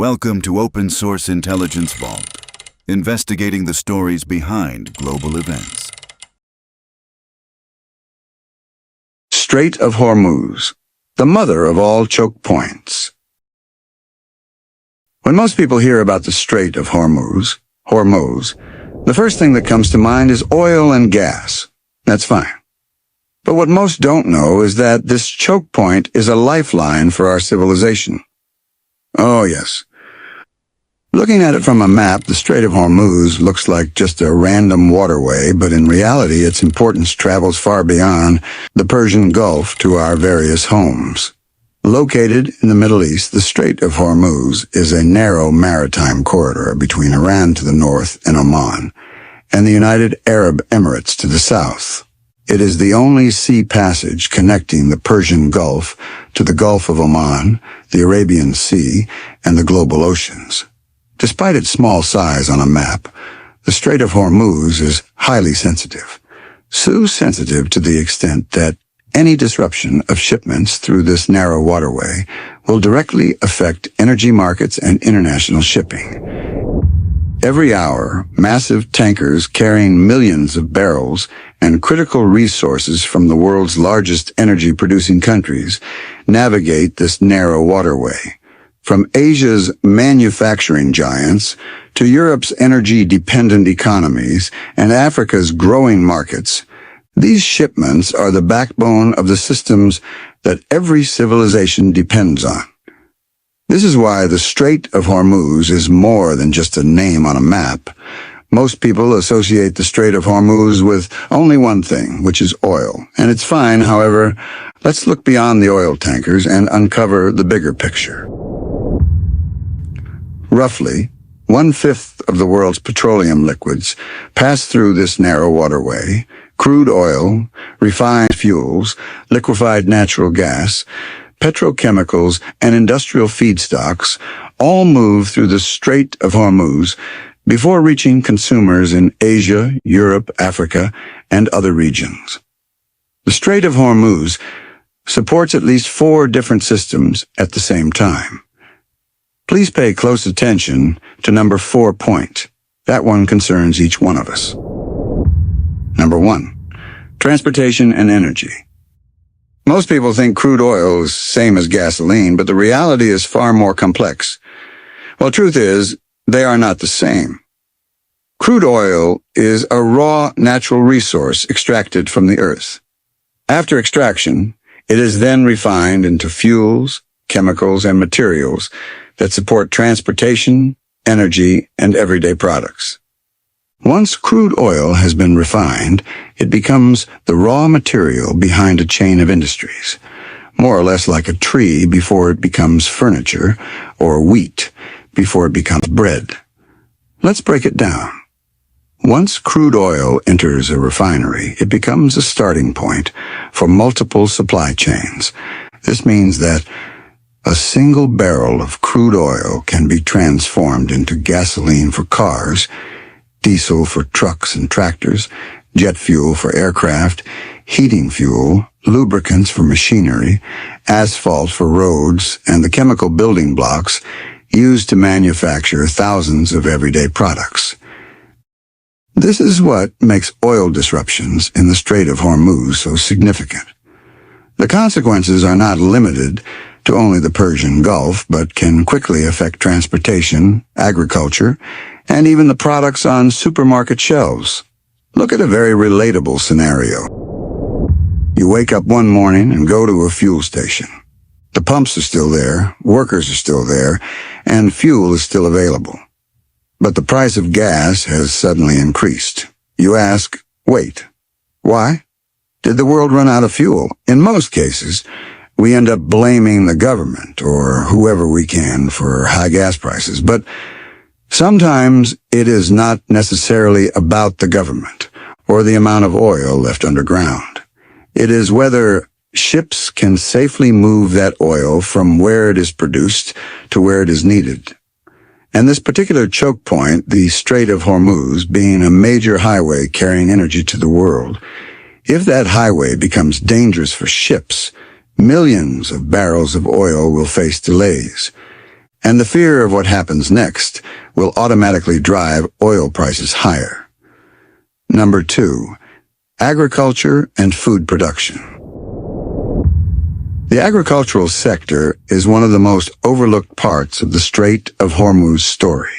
Welcome to Open Source Intelligence Vault, investigating the stories behind global events. Strait of Hormuz, the mother of all choke points. When most people hear about the Strait of Hormuz, Hor-Moz, the first thing that comes to mind is oil and gas. That's fine. But what most don't know is that this choke point is a lifeline for our civilization. Oh yes. Looking at it from a map, the Strait of Hormuz looks like just a random waterway, but in reality its importance travels far beyond the Persian Gulf to our various homes. Located in the Middle East, the Strait of Hormuz is a narrow maritime corridor between Iran to the north and Oman, and the United Arab Emirates to the south. It is the only sea passage connecting the Persian Gulf to the Gulf of Oman, the Arabian Sea, and the global oceans. Despite its small size on a map, the Strait of Hormuz is highly sensitive. So sensitive to the extent that any disruption of shipments through this narrow waterway will directly affect energy markets and international shipping. Every hour, massive tankers carrying millions of barrels and critical resources from the world's largest energy-producing countries navigate this narrow waterway. From Asia's manufacturing giants to Europe's energy-dependent economies and Africa's growing markets, these shipments are the backbone of the systems that every civilization depends on. This is why the Strait of Hormuz is more than just a name on a map. Most people associate the Strait of Hormuz with only one thing, which is oil. And it's fine, however. Let's look beyond the oil tankers and uncover the bigger picture. Roughly, 1/5 of the world's petroleum liquids pass through this narrow waterway. Crude oil, refined fuels, liquefied natural gas, petrochemicals, and industrial feedstocks all move through the Strait of Hormuz before reaching consumers in Asia, Europe, Africa, and other regions. The Strait of Hormuz supports at least 4 different systems at the same time. Please pay close attention to number 4 point. That one concerns each one of us. Number 1. Transportation and energy. Most people think crude oil is same as gasoline, but the reality is far more complex. Well, truth is, they are not the same. Crude oil is a raw natural resource extracted from the earth. After extraction, it is then refined into fuels, chemicals, and materials that support transportation, energy, and everyday products. Once crude oil has been refined, it becomes the raw material behind a chain of industries, more or less like a tree before it becomes furniture, or wheat before it becomes bread. Let's break it down. Once crude oil enters a refinery, it becomes a starting point for multiple supply chains. This means that a single barrel of crude oil can be transformed into gasoline for cars, diesel for trucks and tractors, jet fuel for aircraft, heating fuel, lubricants for machinery, asphalt for roads, and the chemical building blocks used to manufacture thousands of everyday products. This is what makes oil disruptions in the Strait of Hormuz so significant. The consequences are not limited to only the Persian Gulf, but can quickly affect transportation, agriculture, and even the products on supermarket shelves. Look at a very relatable scenario. You wake up one morning and go to a fuel station. The pumps are still there, workers are still there, and fuel is still available. But the price of gas has suddenly increased. You ask, wait, why? Did the world run out of fuel? In most cases, we end up blaming the government or whoever we can for high gas prices. But sometimes it is not necessarily about the government or the amount of oil left underground. It is whether ships can safely move that oil from where it is produced to where it is needed. And this particular choke point, the Strait of Hormuz, being a major highway carrying energy to the world, if that highway becomes dangerous for ships, millions of barrels of oil will face delays. And the fear of what happens next will automatically drive oil prices higher. Number 2, agriculture and food production. The agricultural sector is one of the most overlooked parts of the Strait of Hormuz story.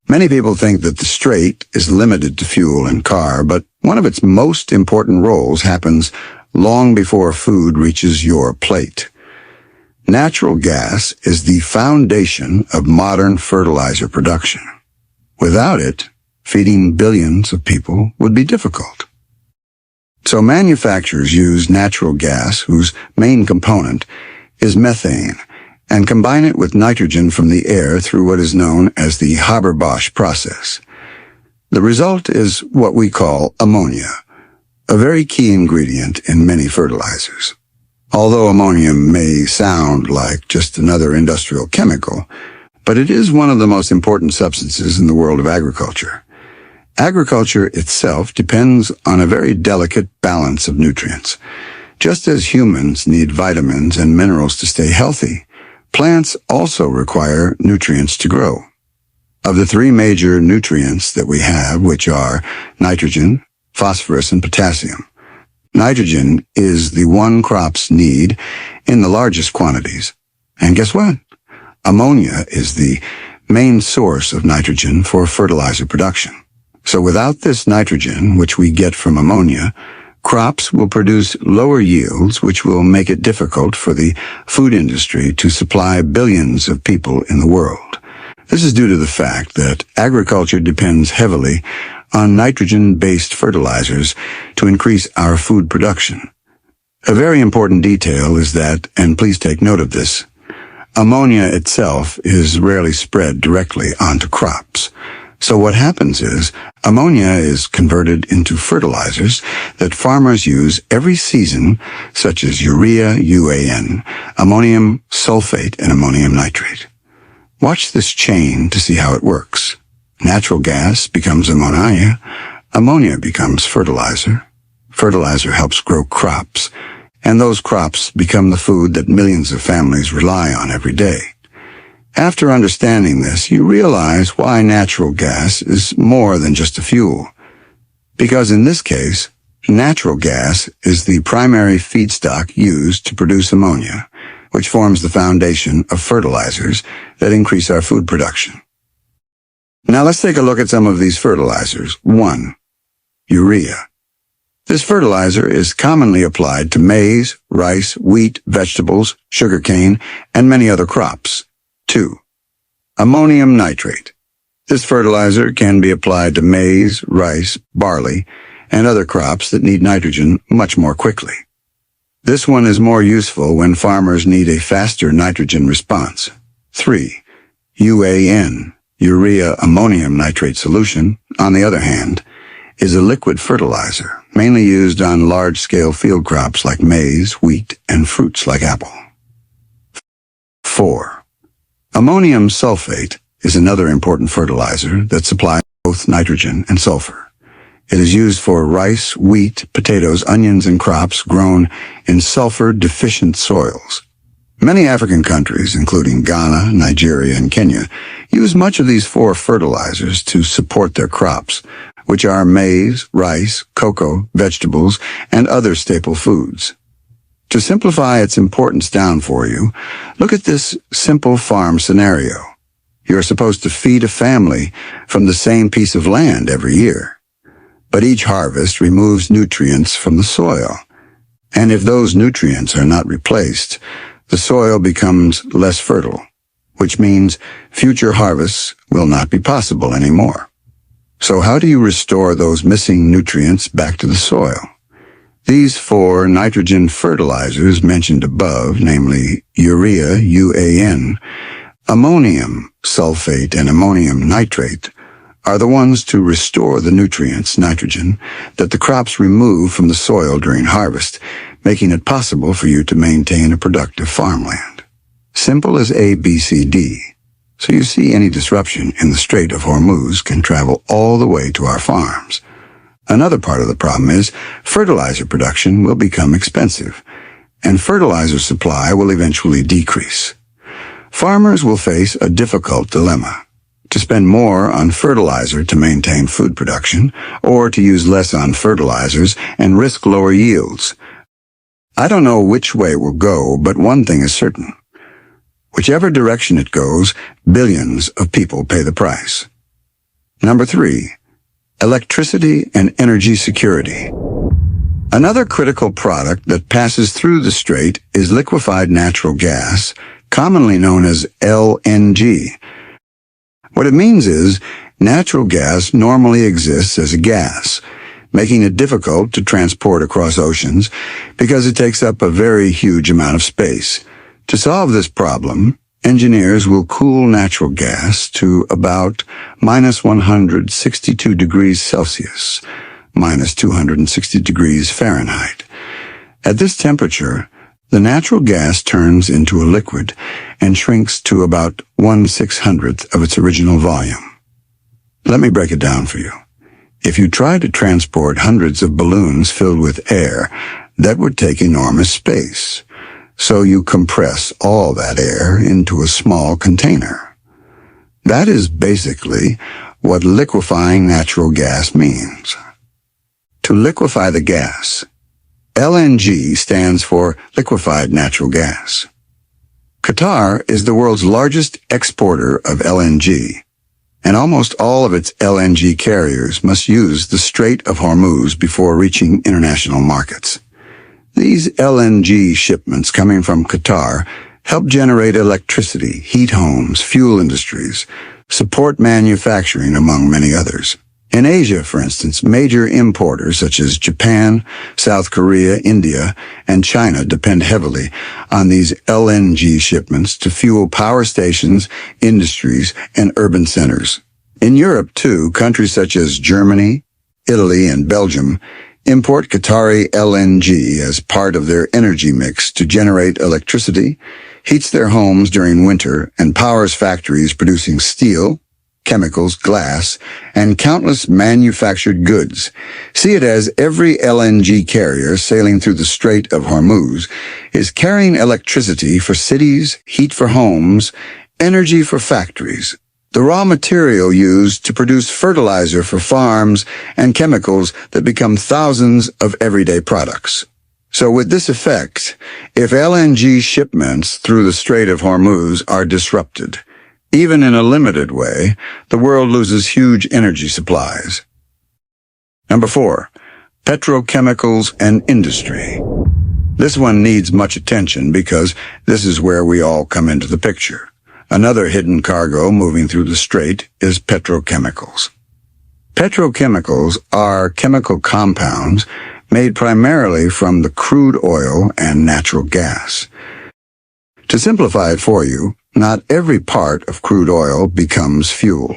Many people think that the strait is limited to fuel and car, but one of its most important roles happens long before food reaches your plate. Natural gas is the foundation of modern fertilizer production. Without it, feeding billions of people would be difficult. So manufacturers use natural gas, whose main component is methane, and combine it with nitrogen from the air through what is known as the Haber-Bosch process. The result is what we call ammonia, a very key ingredient in many fertilizers. Although ammonium may sound like just another industrial chemical, but it is one of the most important substances in the world of agriculture. Agriculture itself depends on a very delicate balance of nutrients. Just as humans need vitamins and minerals to stay healthy, plants also require nutrients to grow. Of the 3 major nutrients that we have, which are nitrogen, phosphorus, and potassium, nitrogen is the one crops need in the largest quantities. And guess what? Ammonia is the main source of nitrogen for fertilizer production. So without this nitrogen, which we get from ammonia, crops will produce lower yields, which will make it difficult for the food industry to supply billions of people in the world. This is due to the fact that agriculture depends heavily on nitrogen-based fertilizers to increase our food production. A very important detail is that, and please take note of this, ammonia itself is rarely spread directly onto crops. So what happens is, ammonia is converted into fertilizers that farmers use every season, such as urea, UAN, ammonium sulfate, and ammonium nitrate. Watch this chain to see how it works. Natural gas becomes ammonia, ammonia becomes fertilizer, fertilizer helps grow crops, and those crops become the food that millions of families rely on every day. After understanding this, you realize why natural gas is more than just a fuel. Because in this case, natural gas is the primary feedstock used to produce ammonia, which forms the foundation of fertilizers that increase our food production. Now let's take a look at some of these fertilizers. 1. Urea. This fertilizer is commonly applied to maize, rice, wheat, vegetables, sugarcane, and many other crops. 2. Ammonium nitrate. This fertilizer can be applied to maize, rice, barley, and other crops that need nitrogen much more quickly. This one is more useful when farmers need a faster nitrogen response. 3. UAN, urea ammonium nitrate solution, on the other hand, is a liquid fertilizer, mainly used on large-scale field crops like maize, wheat, and fruits like apple. 4. Ammonium sulfate is another important fertilizer that supplies both nitrogen and sulfur. It is used for rice, wheat, potatoes, onions, and crops grown in sulfur-deficient soils. Many African countries, including Ghana, Nigeria, and Kenya, use much of these 4 fertilizers to support their crops, which are maize, rice, cocoa, vegetables, and other staple foods. To simplify its importance down for you, look at this simple farm scenario. You're supposed to feed a family from the same piece of land every year. But each harvest removes nutrients from the soil. And if those nutrients are not replaced, the soil becomes less fertile, which means future harvests will not be possible anymore. So how do you restore those missing nutrients back to the soil? These 4 nitrogen fertilizers mentioned above, namely urea, UAN, ammonium sulfate, and ammonium nitrate, are the ones to restore the nutrients, nitrogen, that the crops remove from the soil during harvest, making it possible for you to maintain a productive farmland. Simple as A, B, C, D. So you see, any disruption in the Strait of Hormuz can travel all the way to our farms. Another part of the problem is fertilizer production will become expensive, and fertilizer supply will eventually decrease. farmers will face a difficult dilemma: to spend more on fertilizer to maintain food production, or to use less on fertilizers and risk lower yields. I don't know which way it will go, but one thing is certain. Whichever direction it goes, billions of people pay the price. Number 3. Electricity and energy security. Another critical product that passes through the strait is liquefied natural gas, commonly known as LNG. What it means is, natural gas normally exists as a gas, making it difficult to transport across oceans because it takes up a very huge amount of space. To solve this problem, engineers will cool natural gas to about minus 162 degrees Celsius, minus 260 degrees Fahrenheit. At this temperature, the natural gas turns into a liquid and shrinks to about 1/600th of its original volume. Let me break it down for you. If you try to transport hundreds of balloons filled with air, that would take enormous space. So you compress all that air into a small container. That is basically what liquefying natural gas means. To liquefy the gas, LNG stands for liquefied natural gas. Qatar is the world's largest exporter of LNG, and almost all of its LNG carriers must use the Strait of Hormuz before reaching international markets. These LNG shipments coming from Qatar help generate electricity, heat homes, fuel industries, support manufacturing, among many others. In Asia, for instance, major importers such as Japan, South Korea, India, and China depend heavily on these LNG shipments to fuel power stations, industries, and urban centers. In Europe, too, countries such as Germany, Italy, and Belgium import Qatari LNG as part of their energy mix to generate electricity, heats their homes during winter, and powers factories producing steel, chemicals, glass, and countless manufactured goods. See it as every LNG carrier sailing through the Strait of Hormuz is carrying electricity for cities, heat for homes, energy for factories, the raw material used to produce fertilizer for farms, and chemicals that become thousands of everyday products. So with this effect, if LNG shipments through the Strait of Hormuz are disrupted, even in a limited way, the world loses huge energy supplies. Number 4, petrochemicals and industry. This one needs much attention because this is where we all come into the picture. Another hidden cargo moving through the strait is petrochemicals. Petrochemicals are chemical compounds made primarily from the crude oil and natural gas. To simplify it for you, not every part of crude oil becomes fuel.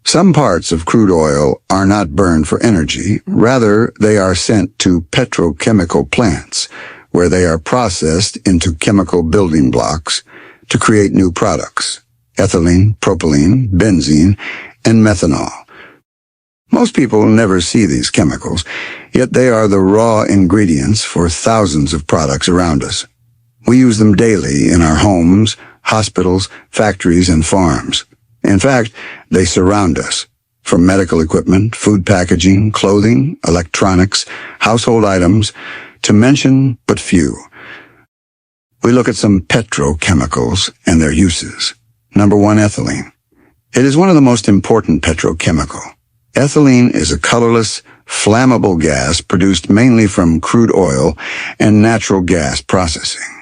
Some parts of crude oil are not burned for energy, rather they are sent to petrochemical plants, where they are processed into chemical building blocks to create new products: ethylene, propylene, benzene, and methanol. Most people never see these chemicals, yet they are the raw ingredients for thousands of products around us. We use them daily in our homes, hospitals, factories, and farms. In fact, they surround us, from medical equipment, food packaging, clothing, electronics, household items, to mention but few. We look at some petrochemicals and their uses. Number 1, ethylene. It is one of the most important petrochemical. Ethylene is a colorless, flammable gas produced mainly from crude oil and natural gas processing.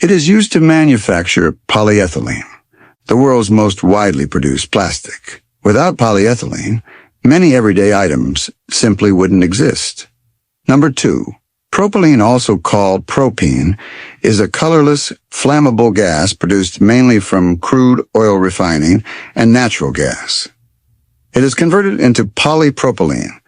It is used to manufacture polyethylene, the world's most widely produced plastic. Without polyethylene, many everyday items simply wouldn't exist. Number 2, propylene, also called propene, is a colorless, flammable gas produced mainly from crude oil refining and natural gas. It is converted into polypropylene,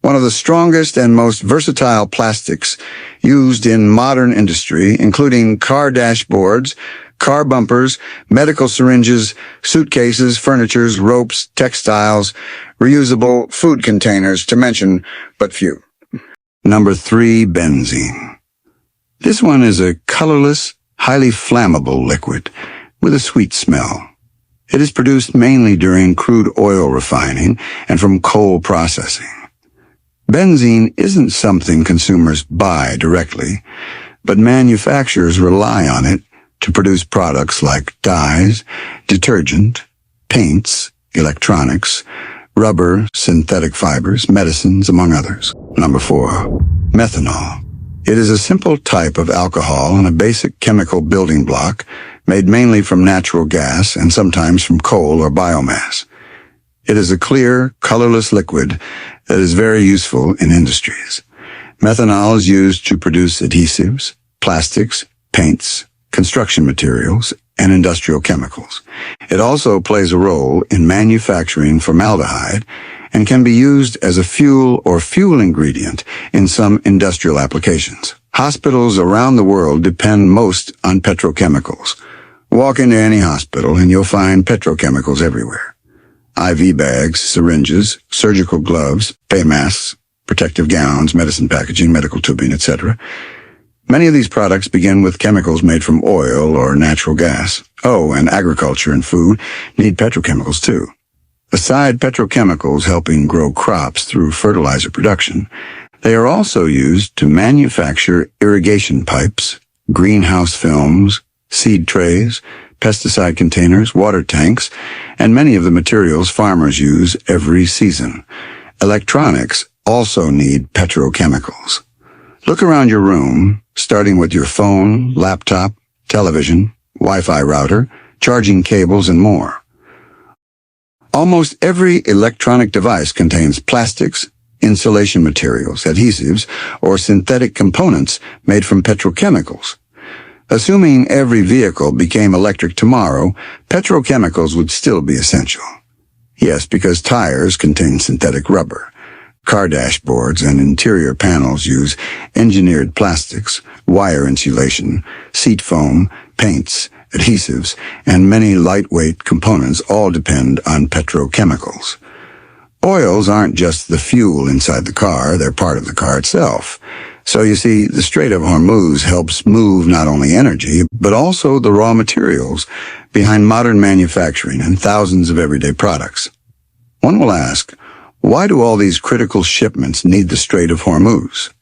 one of the strongest and most versatile plastics used in modern industry, including car dashboards, car bumpers, medical syringes, suitcases, furnitures, ropes, textiles, reusable food containers, to mention but few. Number 3, benzene. This one is a colorless, highly flammable liquid. with a sweet smell. It is produced mainly during crude oil refining and from coal processing. Benzene isn't something consumers buy directly, but manufacturers rely on it to produce products like dyes, detergent, paints, electronics, rubber, synthetic fibers, medicines, among others. Number 4. Methanol. It is a simple type of alcohol and a basic chemical building block made mainly from natural gas and sometimes from coal or biomass. It is a clear, colorless liquid that is very useful in industries. Methanol is used to produce adhesives, plastics, paints, construction materials, and industrial chemicals. It also plays a role in manufacturing formaldehyde and can be used as a fuel or fuel ingredient in some industrial applications. Hospitals around the world depend most on petrochemicals. Walk into any hospital and you'll find petrochemicals everywhere. IV bags, syringes, surgical gloves, face masks, protective gowns, medicine packaging, medical tubing, etc. Many of these products begin with chemicals made from oil or natural gas. Oh, and agriculture and food need petrochemicals too. Aside petrochemicals helping grow crops through fertilizer production, they are also used to manufacture irrigation pipes, greenhouse films, seed trays, pesticide containers, water tanks, and many of the materials farmers use every season. Electronics also need petrochemicals. Look around your room, starting with your phone, laptop, television, Wi-Fi router, charging cables, and more. Almost every electronic device contains plastics, insulation materials, adhesives, or synthetic components made from petrochemicals. Assuming every vehicle became electric tomorrow, petrochemicals would still be essential. Yes, because tires contain synthetic rubber. Car dashboards and interior panels use engineered plastics, wire insulation, seat foam, paints, adhesives, and many lightweight components all depend on petrochemicals. Oils aren't just the fuel inside the car, they're part of the car itself. So you see, the Strait of Hormuz helps move not only energy, but also the raw materials behind modern manufacturing and thousands of everyday products. One will ask, why do all these critical shipments need the Strait of Hormuz?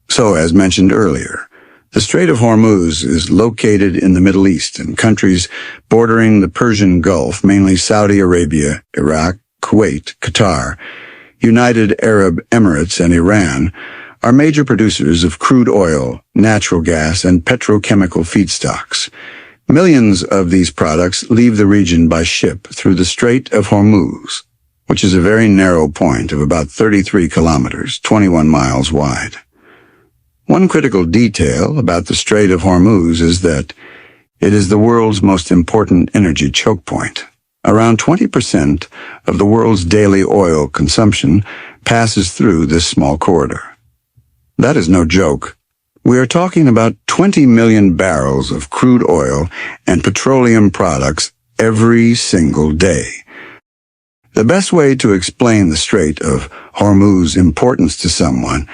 So, as mentioned earlier, the Strait of Hormuz is located in the Middle East and countries bordering the Persian Gulf, mainly Saudi Arabia, Iraq, Kuwait, Qatar, United Arab Emirates, and Iran, are major producers of crude oil, natural gas, and petrochemical feedstocks. Millions of these products leave the region by ship through the Strait of Hormuz, which is a very narrow point of about 33 kilometers, 21 miles wide. One critical detail about the Strait of Hormuz is that it is the world's most important energy choke point. Around 20% of the world's daily oil consumption passes through this small corridor. That is no joke. We are talking about 20 million barrels of crude oil and petroleum products every single day. The best way to explain the Strait of Hormuz's importance to someone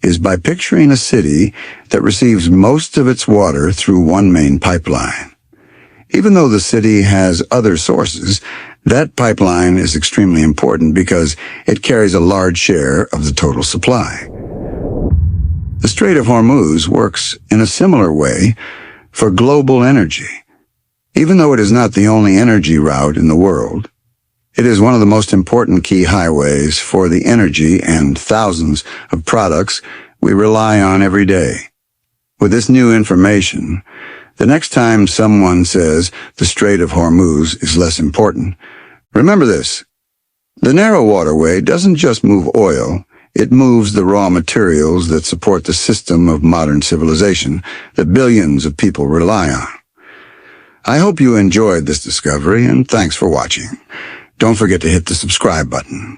is by picturing a city that receives most of its water through one main pipeline. Even though the city has other sources, that pipeline is extremely important because it carries a large share of the total supply. The Strait of Hormuz works in a similar way for global energy. Even though it is not the only energy route in the world, it is one of the most important key highways for the energy and thousands of products we rely on every day. With this new information, the next time someone says the Strait of Hormuz is less important, remember this. The narrow waterway doesn't just move oil, it moves the raw materials that support the system of modern civilization that billions of people rely on. I hope you enjoyed this discovery, and thanks for watching. Don't forget to hit the subscribe button.